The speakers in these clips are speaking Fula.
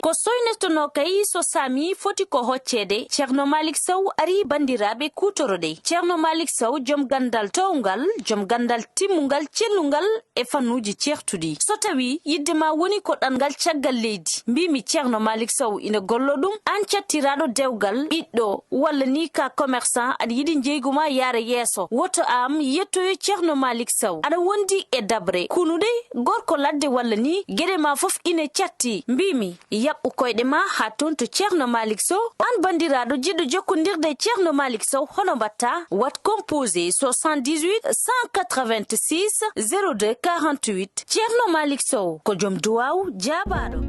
ko soynetono kay so sami foti ko hoccede Ceerno Malick Sow ari bandiraɓe kutorode Ceerno Malick Sow jom gandal towgal jom gandal timmungal cellungal e fannuji certudi so tawi yiddema woni ko ɗangal caggal leydi mbimi Ceerno Malick Sow ina gollo ɗum an cattiraɗo dewgal ɓiɗɗo walla ni ka commerçant aɗa yiɗi jeyguma yaara yeeso woto am yettoyo Ceerno Malick Sow aɗa wondi e dabre kunude gorko ladde walla ni gueɗe ma foof ine catti mbimi yaɓɓu koyɗe ma ha toon to Ceerno Malick Sow an bandiraɗo jiɗɗo jokkodirde Ceerno Malick Sow hono mbatta wat composé 78 186 02 48 Ceerno Malick Sow ko joom duwaw jaabaɗo.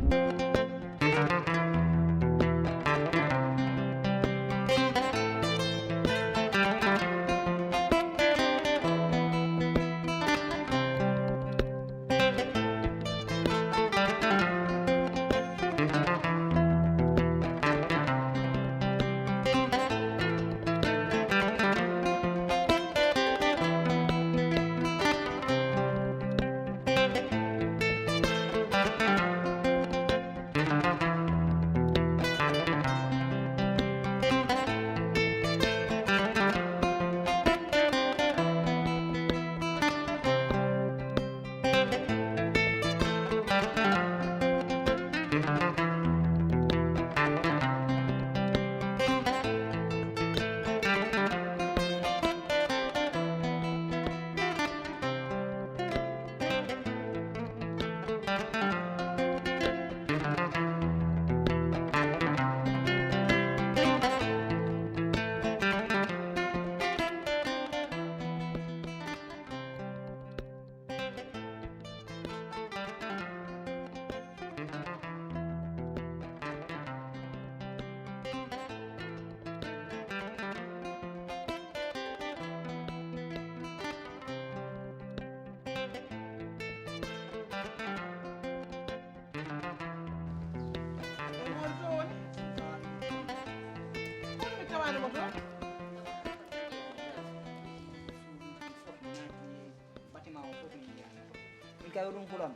Kay ɗum fulan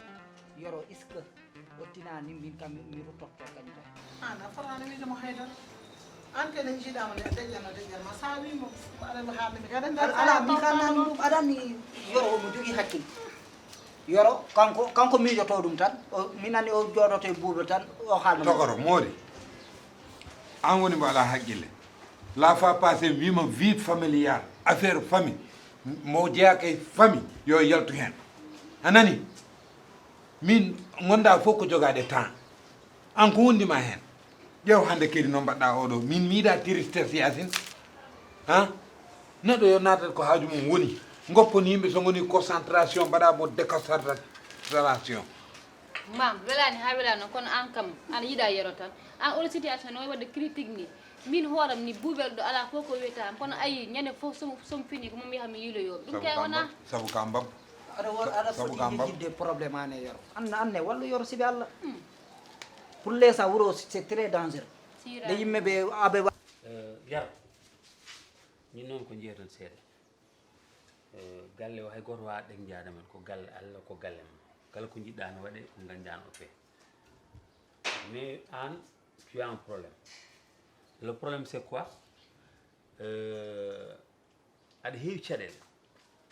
Yoro iska ottinani min kam mi rutotto kañum ana farani wiide mo haydara an kene jiiɗama nde deƴƴanma sa wimo aɗa haalde mi kadi ala mi kannani ɗum aɗanni Yoro omo jogui hakkille Yoro kanko miijoto ɗum tan mi nani o jooɗoto e Boubel tan o haalno tokoro moori an woni mbo ala haqqille la fois passé wima vie familial affaire famille mo jeeyaka e famille yo yaltu hen anani min gonda fof ko jogaade temps an ko wondima hen ƴeew hande kadi no mbaɗɗa oɗo min miiɗa tristesse yasin ha neɗɗo yo natat ko haaju mum woni goppon yimɓe so goni concentration mbaɗa mo déconcentration mam welani ha welani kono an kam aɗa yiiɗa yero tan an oɗo situation no wadde critique ni min hooram ni Boubel ɗo ala fof ko wiyetama kono ayi ñande fof som fini ko mom wiya mi yiiloyoɓe ɗum kay wona sabu ka mbab aɗa foti yejjidde probléme ane Yoro anne walla Yoro sibi Allah pour lesa wuro c'est très dangereux nde yimɓeɓe aɓe Yaro ñin noon ko jeeyaton seeɗa galle o hay goto wawa ɗen jaada men ko galle Allah ko galle men kala ko jiɗɗa no waɗe ko dañjano o fee mais an tu as un problème le problème c'est quoi aɗa heewi caɗele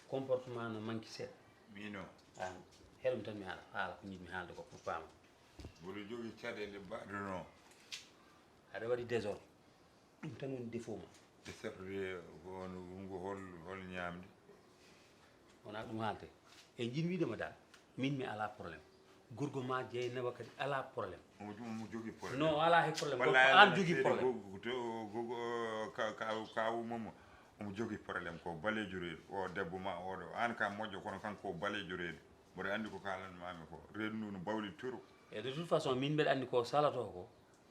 comportement no manque seeɗa mino an heɗum tan mi haala ko jiɗmi haalde ko pour paama mboɗo jogui caɗele mbaɗe no aɗa waɗi désordre ɗum tan woni défaut ma désordre ko hol ñamde wona ɗum haalte e jin wiidema dal min mi ala probléme gorgo ma Dieynaba kadi ala probléme omo jogui probléme non ala he probléme an jogui probléme kawu momo omo jogui probléme ko balejo reedu o debbo ma oɗo an kam moƴƴo kono kanko ko balejo reedu mboɗo andi ko kalanmami ko reedu ndu no bawli turu e de toute façon min mbeɗa andi ko salato ko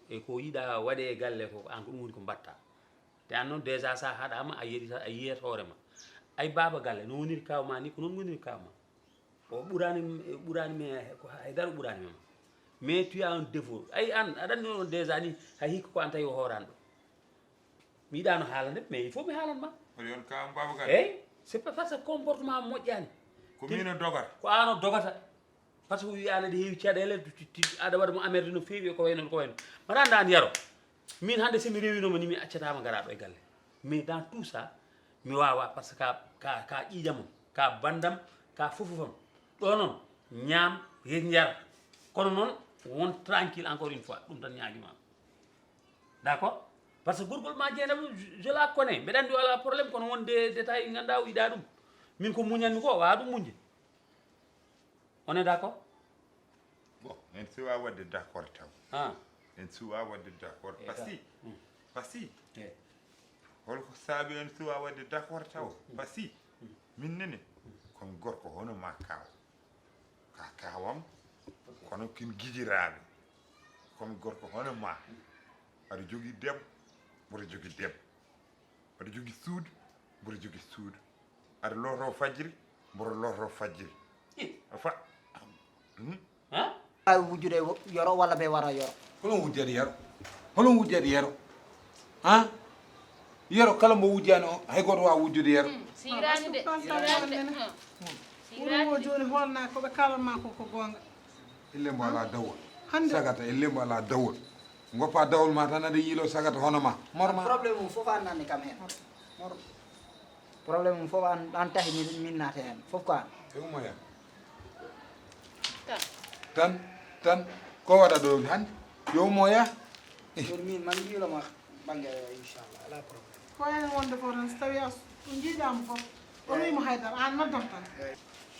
e ko yiiɗa waɗe e galle ko an ko ɗum woni ko mbatta te an noon déjà sa haɗama a yiyat hoorema ay baba galle no woniri kawma ni ko noon woniri kawma o ɓurani me ko haydara ɓurani mema mais tu as un défaut ay an aɗa andi on déjà ni hay hikka ko an tawi o hoorani ɗo mi yiɗano haalande mais il faut mi haalanma on kam baba galle eyyi c'est pas parce que comportement moƴƴani ko min o dogata ko an o dogata par ce que wi ala de heewi caɗele aɗa waɗa mo amerde no feewi ko wayno ko wayno mbaɗa anda yaro min hande somi rewinoma ni mi accatama garaɗo e galle mais dans tout ça mi wawa par ce que ka ƴiƴamam ka bandam ka fofofam ɗo noon ñaam yen jar kono noon won tranquille encore une fois ɗum tan ñaguima d'accord par ce que gorgol ma jeenam je la connais mbeɗa andi wala probléme kono won des détails ɗi ganduɗa o yiɗa ɗum min ko muñanmi ko wawa ɗum muñde on est d'accord bon en suwa wadde d'accord taw ah en suwa wadde d'accord pasi eh holko saabi en suwa wadde d'accord taw pasi min nene kon gorko hono ma kaw ka kawam kono kin gijiraɓe komi gorko hono ma aɗa jogui debbo mboɗo jogui debbo aɗa jogui suudu mboɗo jogui suudu aɗa loto fajiri mboɗo loto fajiri fa hein ay wujjude Yoro walla ɓe wara Yoro holon wujjade yero han yero kala mbo wujjani o hay goto wawa wujjude yero sirani de wuro ngo joni holna koɓe kalanma ko gonga elle mbo ala dawol hande sagata elle mbo ala dawol goppa dawol ma tan aɗa yiilo sagata hono ma morma probléme mum fof an nanni kam hen mor probléme mum fof an tahi min naate hen fof ko an ewmoya tan tan ko waɗa ɗo hande yowmoya joni min man yiiloma banggue inchallah ala probléme ko hen wonde ko tan so tawi ɗum jiiɗama fof o wimo haydara an noddam tan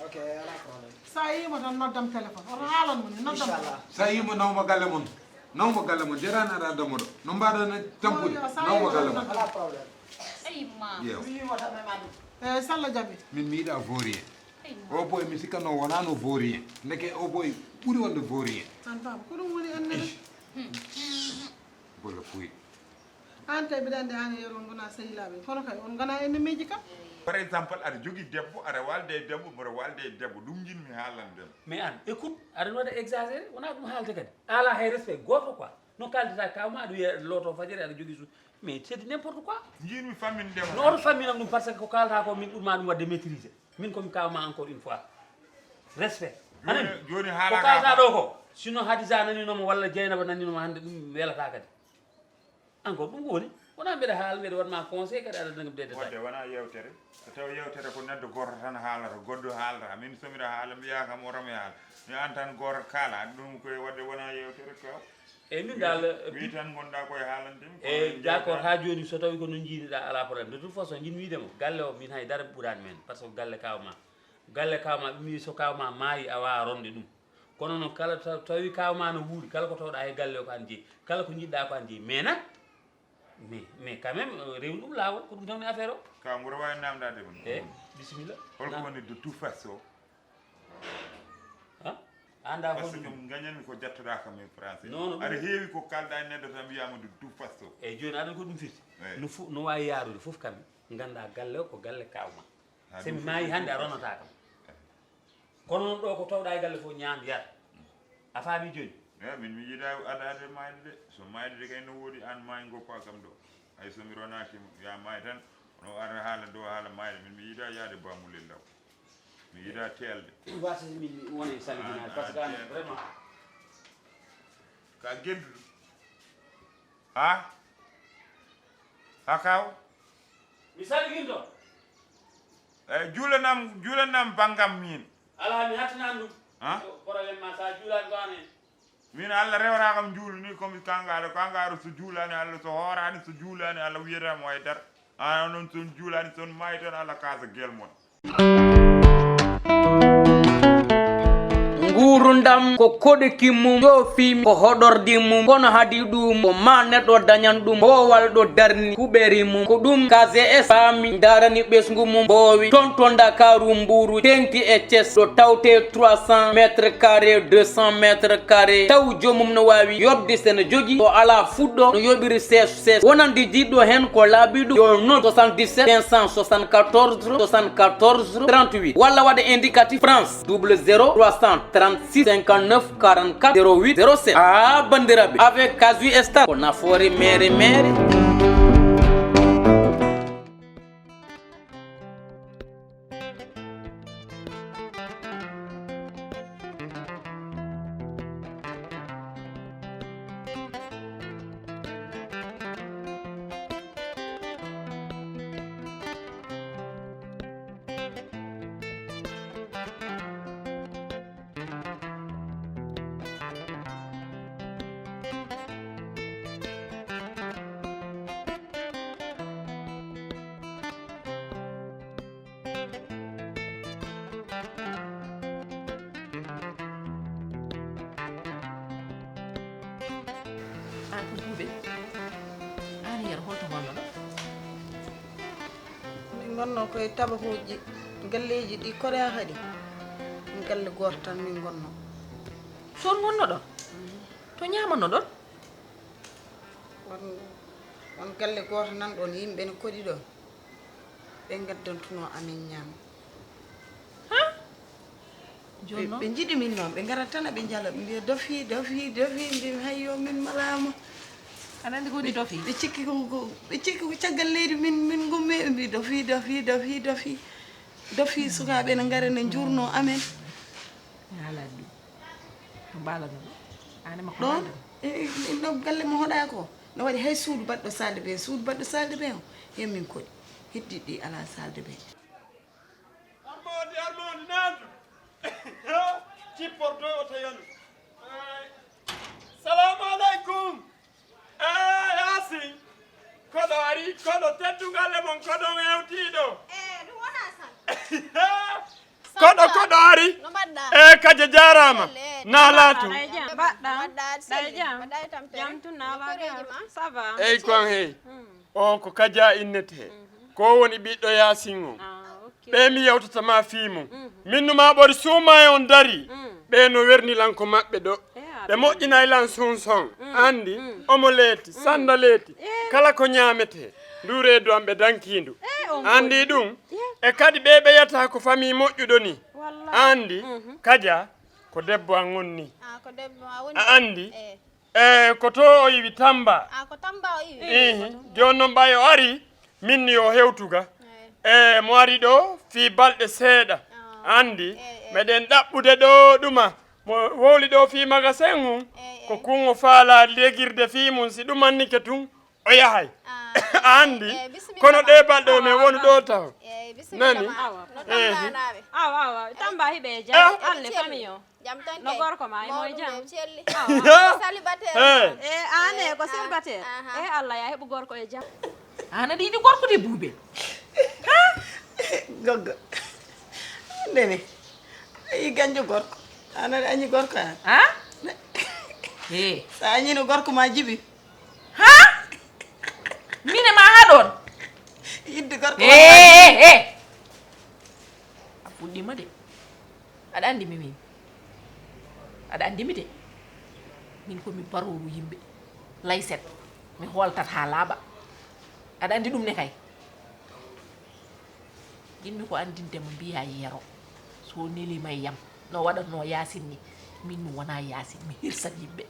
ok ala probléme sa yimo tan noddam téléphone oto haalanmo ni noddam inchallah sa yimo nawmo galle mon jarani aɗa addamo ɗo no mbaɗon tampude nawmo galle mon ala probléme ay ma yew wimo tan mema ɗum eyyi Salla Diaby min mi yiɗa vaurien o boy mi sikkanno wonano vaurien ndeke o boy ɓuuri wonde vaurien an baba ko ɗum woni annene bolla puyi an tawi mbiɗa andi an Yoro on gona sehilaɓe kono kay on gona ennemiji kam par exemple aɗa jogui debbo aɗa walde e debbo mboɗo walde e debbo ɗum jinmi haalanden mais an écoute aɗa waɗa exagéré wona ɗum haalde kadi ala hay respect goto quoi no kaldata kawma aɗa wiya loto fajiri aɗa jogui mais c'est de n'importe quoi jinmi fammindema no oto famminam ɗum par ce que ko kalata ko min ɓurma ɗum wadde maîtrisé min komi kawma encore une fois respect anani joni ko haala kalata ɗo ko sinon Hadisa naninoma walla Dieynaba naninoma hande ɗum welata kadi encore ɗum woni wona mbeɗa haala mbeɗa waɗma conseil kadi aɗa nangam de détail wadde wona yewtere so tawi yewtere ko neɗɗo goto tan haalata goɗɗo haalata min somiɗa haala mbiya kam otomi haala mi an tan goto kaala ɗum koye wadde wona yewtere kaw eyyi min dal wi tan gonɗa koye haalandemi eyyi d' accord ha joni so tawi ko no jiiɗiɗa ala probléme de toute façon jinmi widemo galle o min haydara ɓuurani men par ce que galle kawma ɓimi so kawma maayi a wawa ronde ɗum kono noon kala tawi kawma no wuuri kala ko tawɗa e galle o ko an jeeyi kala ko jiɗɗa ko an jeeyi mais nak mais quand même rewni ɗum lawol ko ɗum tawni affaire o kaw mboɗo wawi namdade ɗum eyyi bisimilla holko woni de tout façon anda par ce honɗum que gañanmi ko jettoɗa kam e français non aɗa heewi ko kalɗa e neɗɗo tan wiyama de tout façon eyyi joni aɗan ko ɗum firti eyyi no wawi yarude foof kam ganda galle o ko galle kawma somi maayi hande a ronata kam kono noon ɗo ko tawɗa e galle fof ñaam yar a faami joni eyi min mi yiiɗa adade mayde de so mayde de kay no woodi an maayi goppa kam ɗo hay somi ronakima ya maayi tan no ara haala dow haala mayde min mi yiiɗa yaade bamulel law mi yiiɗa telde wasa min woni salidinade par ce que an vraiment ka genduɗo ha kaw mi saliginto eyyi juulanam banggam min ala mi hattinani ɗum probléme ma sa juulani ko an hen min Allah rewata kam juulani komi kangaɗo so juulani Allah so hoorani so juulani Allah wiyatama haydara an noon son juulani son maayi tan Allah kaasa guelmon gurdam ko koɗeki mum joofi ko hoɗordi mum kono hadi ɗum ko ma neɗɗo dañan ɗum boowal ɗo darni kuɓeri mum ko ɗum KGS faami darani ɓesgu mum boowi toon Dakaru Mburu tengti e Thiès ɗo tawte 300 métres carré 200 métres carré taw jomum no wawi yobde sene jogui o ala fuɗɗo no yoɓiri ses wonandi jiɗɗo hen ko laaɓiɗo yo not 77 574 74 38 walla waɗa indicatif France 00 336 59 44 08 07 bandiraɓe avec Casu Star ko nafoore mere ko Boubel an yero holto gonno ɗo min gonno koye tabahuji galleji ɗi korea kadi galle goto tan min gonno son gonno ɗon to ñamanno ɗon on galle goto nan ɗon yimɓe ne koɗi ɗon ɓe gaddantuno amin ñaama jonno ɓe jiɗi min noon ɓe garat tan ɓe jala ɓe mbiya dofi mbi hayyo min malama aɗa andi kodi dofi ɓe cikki ko caggal leydi min gummi ɓe mbi dofi sukaɓe ne gara ne jurno amen ala ɗum to mbalano ane makko ɗon ɗo galle mo hoɗa ko no waɗi hay suudu baɗɗo salde ɓe o hen min koɗi heddiɗi ala salde ɓe armode naatu cipporto o tayanu salamu aleykum yasin koɗo ari koɗo teddugalle mon koɗon hewtiɗo ɗum wona koɗo ari kaje jarama nalatu eyyi kon hey on ko kaja innete ko woni ɓiɗɗo yasin o ɓe mi yewtatama fiimum minnuma ɓori suuma e on dari ɓe no wernilanko maɓɓe ɗo ɓe moƴƴinay lan sunson andi omo leeti sanda leeti kala ko ñaamete ndu reedu am ɓe dankindu andi ɗum e kadi ɓe ɓeyata ko famille moƴƴuɗo ni andi kaja ko debbo an wonni a andi ko to o yiwi Tamba joni noon ɓay o ari minni o hewtuga mo ari ɗo fi balɗe seeɗa andi meɗen ɗaɓɓude ɗo ɗuma mo wowli ɗo fi magasin mum ko kungo faala legirde fi mum si ɗumannike tun o yahay andi kono ɗe balɗe men woni ɗo taw nani awa Tamba hiɓe jam alle famille o no gorko ma e moye jam ane ko célibataire Allah ya heɓu gorko e jam an aɗa yiɗi gorko de Boubel goggo nene ayi ganjo gorko an aɗa añi gorko an sa añino gorko ma jibi mine ma ha ɗon yidde gorko a fuɗɗima de aɗa andimi min aɗa andimi de min komi baroru yimɓe layset mi holtat ha laaɓa aɗa andi ɗum ne kay jinmi ko andindemo mbiya Yero so nelima yam no waɗatno Yasin ni min mi wona Yasin mi hirsat yimɓe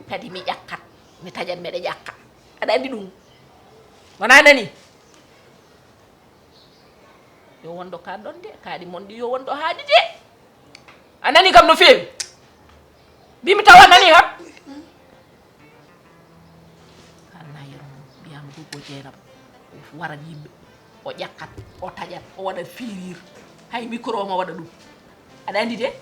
kadi mi ƴakkat mi taƴat meɗe ƴakka aɗa andi ɗum wona nani yo wonɗo ka ɗon de kaaɗi mon ɗi yo wonɗo haaɗi de a nani kam no feewi mbimi tawa nani kam kalna Yero mbiyama goggo Jeynaba o warat yimɓe o ƴakkat o taƴat o waɗat firir hay micro ma waɗa ɗum aɗa andi de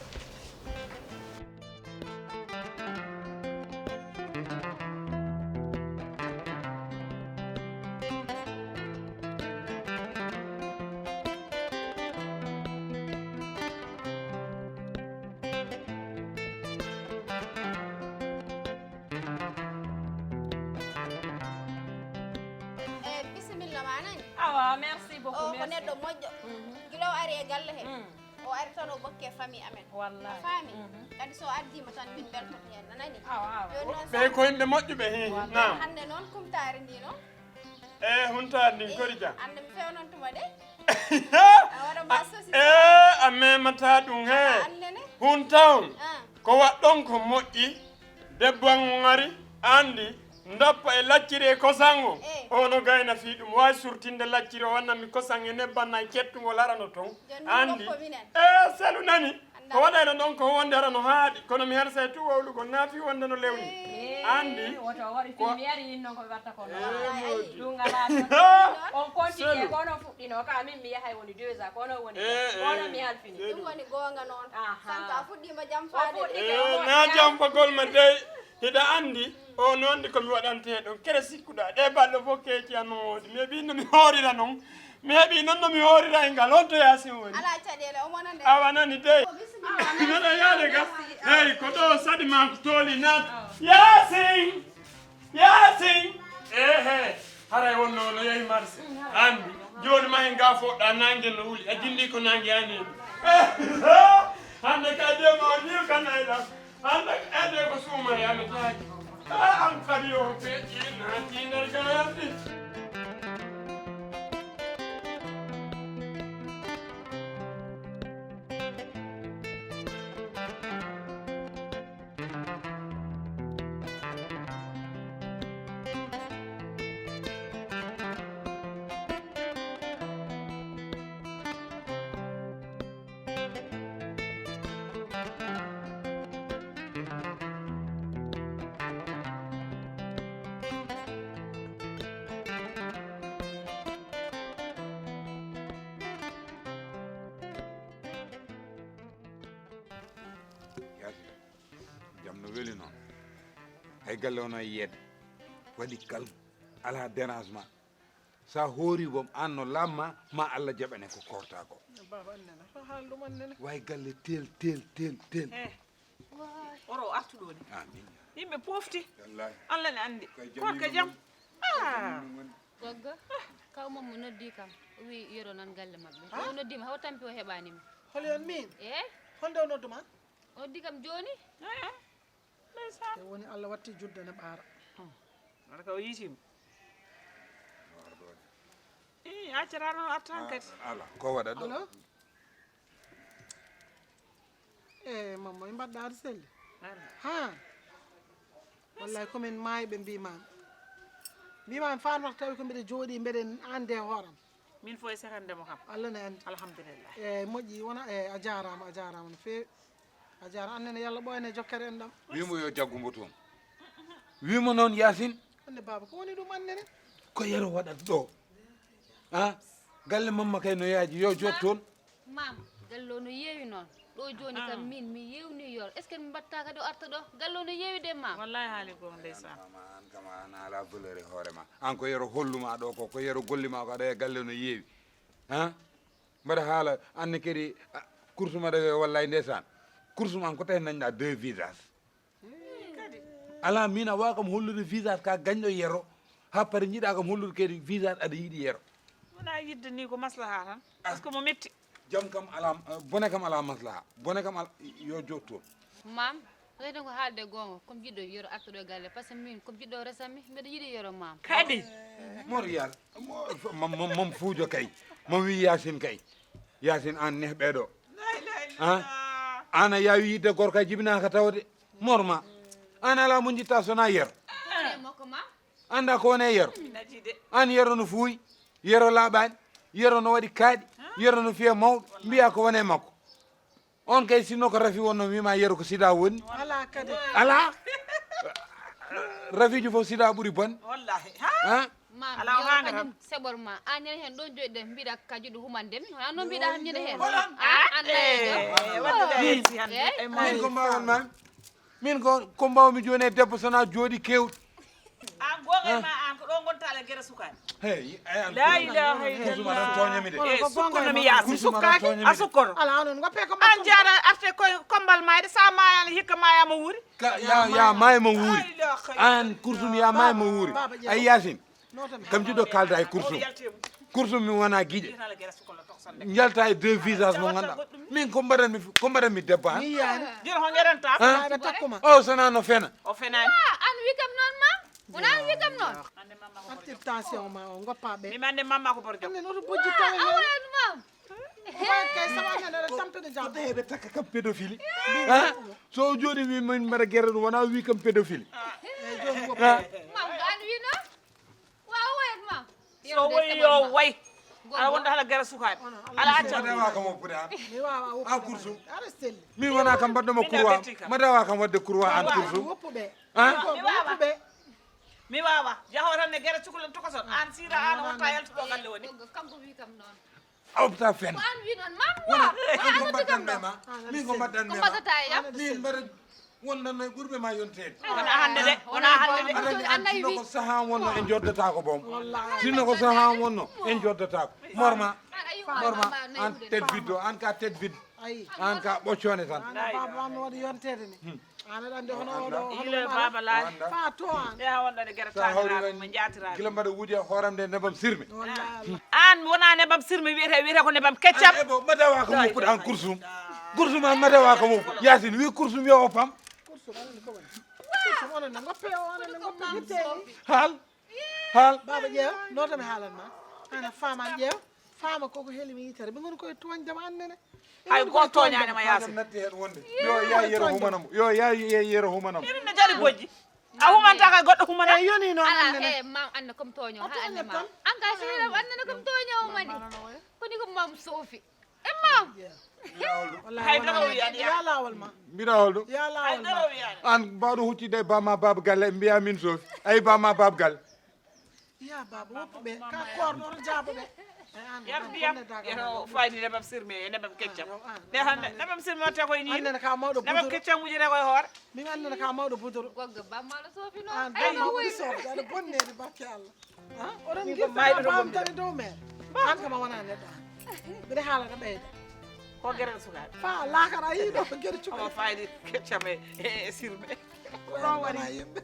merci beaucoup ko neɗɗo moƴƴo gila o ari e galle he o ari tan o bokke famille amen wallahi faami kadi so addima tan min beltoto hen nanani ɓe ko yimɓe moƴƴuɓe he nam hande noon kumtari ndi noon huntari ndin kori jam ande mi fewnontuma de a waɗa ma sosi a memata ɗum he huntaon ko waɗɗon ko moƴƴi debbo an ari andi ndappa e lacciri e kosango ono gayna fi ɗum wawi surtinde lacciri o wannami kosan e nebbannay kettugol arano toon andi selu nani ko waɗayno ɗon ko wonde arano haaɗi kono mi hersay tu wowlugol naafi wonde no lewni andi woto waɗi fi mi yari nin noon koɓe watta ko ɗum ngala on continue kono fuɗɗino ka min mi yahay woni 2 ans kono woni kono mi halfini ɗum woni gonga noon sanka a fuɗɗima jam na jam fagol ma dey hiɗa andi o noon ndi komi waɗante ɗon kere sikkuɗa ɗe balɗe fof keeci an noon woodi mi heeɓi no mi hoorira noon mi heeɓi noon no mi hoorira e ngal on to Yasin woni ala caɗele o monande awa nani dey meɗa yaade ga hey ko ɗo saɗi ma ko tooli naat Yasin Yasin haray wonno no yehi marché andi joni ma hen ga foɗɗa nangue no wuli a jindi ko nangue yani hande ka dema o ni kanayɗam hande ede ko suuma yami taaki an kadi o feƴƴi naati nder gayardi jam no weli noon hay galle ono e yedde waɗi kal ala dérangement sa hoori bom an no lamma ma Allah jaɓane ko korta ko baba annene fa haal ɗum annene way galle tel oro artuɗo ni amin yimɓe pofti wallahi Allah ne andi korka jam gogga kawmam mo noddi kam o wi Yoro nan galle mabɓe o noddima haw tampi o heɓanima hol yon min e holde o nodduma o noddi kam joni e woni Allah watti juddane ɓaara aɗa ka o yiitima i accatano attan kadi ala ko waɗa ɗo alo e mamma mbaɗɗa aɗa selli ha wallahi komin maayiɓe mbimami fanwata tawi ko mbiɗa jooɗi mbeɗen ande hooram min fo e sekandemo kam Allah ne andi alhamdulillah e moƴƴi wona e a jarama no fewi a jara annene yallah ɓoyane jokkere en ɗam wimo yo jaggumo toon wimo noon Yasin ande baba ko woni ɗum annene ko Yero waɗat ɗo galle mamma kay no yaaji yo jot toon mam gallo no yeewi noon ɗo joni kam min mi yewni Yoro est ce que mi mbatta kadi o arta ɗo gallo no yeewi de mam wallahi haali ko ndeysan an kam an ala valeur e hoorema an ko Yero holluma ɗo ko Yero gollima ko aɗa e galle no yeewi mbaɗa haala anne kadi course ma ɗawe wallahi ndesan course man ko tawi dañɗa 2 visage ala min a wawa kam hollude visage ka gañɗo Yero ha pare jiiɗa kam hollude kadi visage aɗa yiiɗi Yero wona yidde ni ko maslaha tan par ce que mo metti jam kam ala bone kam ala maslaha bone kam yo jot toon mam wayno ko haalde gonga comme jiɗɗo Yoro artuɗo e galle par ce que min comme jiɗɗo resami mbeɗa yiiɗi Yoro mam kadi mor yal mom fuujo kay mom wi Yasin kay Yasin an nehɓeɗo ana yawi yidde gorka jibinaka tawde morma an ala mo jitta sona Yero makko mam anda ko wone Yero an Yero no fuuyi Yero laaɓani Yero no waɗi kaaɗi Yero no fiya mawɗo mbiya ko wone makko on kay sinno ko Rafi wonno wima Yero ko sida woni ala kadi ala Rafiji fof sida ɓuuri bonde wallahi mam Yoro kañum seɓor ma an ñande hen ɗon joɗiɗe mbiɗa kajuɗo humandemi wona noon mbiɗa ham ñande hen min ko mbawon mami min ko mbawmi joni e debbo sona jooɗi kewɗi an gonga ma an ko ɗo gontale guere sukaɓe hey la ilaha illallah toñami de sukkono mi yaasi sukkaki a sukkono ala onon goppe ko an jara arte kombal mayde sa mayani hikka mayama wuuri ya mayma wuuri an kursum ya mayma wuuri ay Yasin kam jiɗɗo kalda e kursum mi wona guiƴe jalta e 2 visage mo ganduɗa min ko mbaɗanmi debbo han joni ko guerenta ɓe takkuma o sona no fena o fenani an wi kam noon mam wona an wi kam noon attir tension ma o goppa ɓe mi mande mamma ko bor jom ande noto bojji tawe hen mam kay sawa annene aɗa tampina jam heɓe takka kam pédophile so joni wi min mbaɗa guerre ɗum wona wi kam pédophile eyyi joni goppa mam ɗo an wi noon wawa woyat mam so woyi yo way ala wonda hala guere sukaɓe ala acca madawa kam woppude han mi wawa ha kursum aɗa selli min wona kam mbaɗɗoma couroi madawa kam wadde couroi an kursum woppuɓe woppuɓe mi wawa jaho tan ne guere cukalem tokoson an sira an wonta yaltuɗo galle woni kanko wi kam noon awta fen ko an wi noon mam wona ko mbaɗɗanmema min ko mbaɗɗanmema mbaɗata e yam min mbaɗa wondanno e ɓurɓe ma yontede wona hande de wona hande de sinno ko sahan wonno en joddata ko boom sinno ko sahan wonno en joddata ko morma an tête vide o an ka tête vide ayi an ka ɓoccone tan ana baba mi waɗi yontede ni ana ɗande hono ile baba laaj fa to an ɓe ha wonɗone gueɗe taniraɓe mo jatiraɓe gila mbaɗa wuudi e hooram nde nebam sirme an wona nebam sirmi wiyete ko nebam keccam ebo madawa ko moppuɗa an kursum an madawa ko moppuɗa yasin wi kursum wiya o pam onone goppe onone goppe yitteni haal baba ƴeew notami haalanma ana faman ƴeew fama koko helimi yitere ɓe goni koye toñdema annene hay goto toñanema yaasi natti hen wonde yo ya yero humanamo yo ya yero humanamo ne jari bojji a humanta kay goɗɗo humana yoni noon ala mam anna comme toño ha anna mam an ka silam annana comme toño mani koni ko mam sofi e mam hay dara wiyani ya lawol ma mbiɗa holɗo ya lawol ma an mbawɗo huccide bama baba galle mbiya min sofi ayi bama baba galle ya baba woppuɓe ka korɗo oto jaaboɓe yar ndiyam yeto fayni nebam sirmi e nebam keccam nde hande nebam sirmi watte koye ni annene ka mawɗo nebam keccam wujete koye hoore min annene ka mawɗo budoro gogga bammaɗo sofi no an damma woni sofde aɗa bonnede bakke allah oɗon gifta bamtani dow mere an kama wona neɗɗo an mbiɗa haalata ɓeyda ko gueɗel sukaɓe fa lakara yiɗo gueɗe cuka omo fayni keccam e sirme ɗon wona yimɓe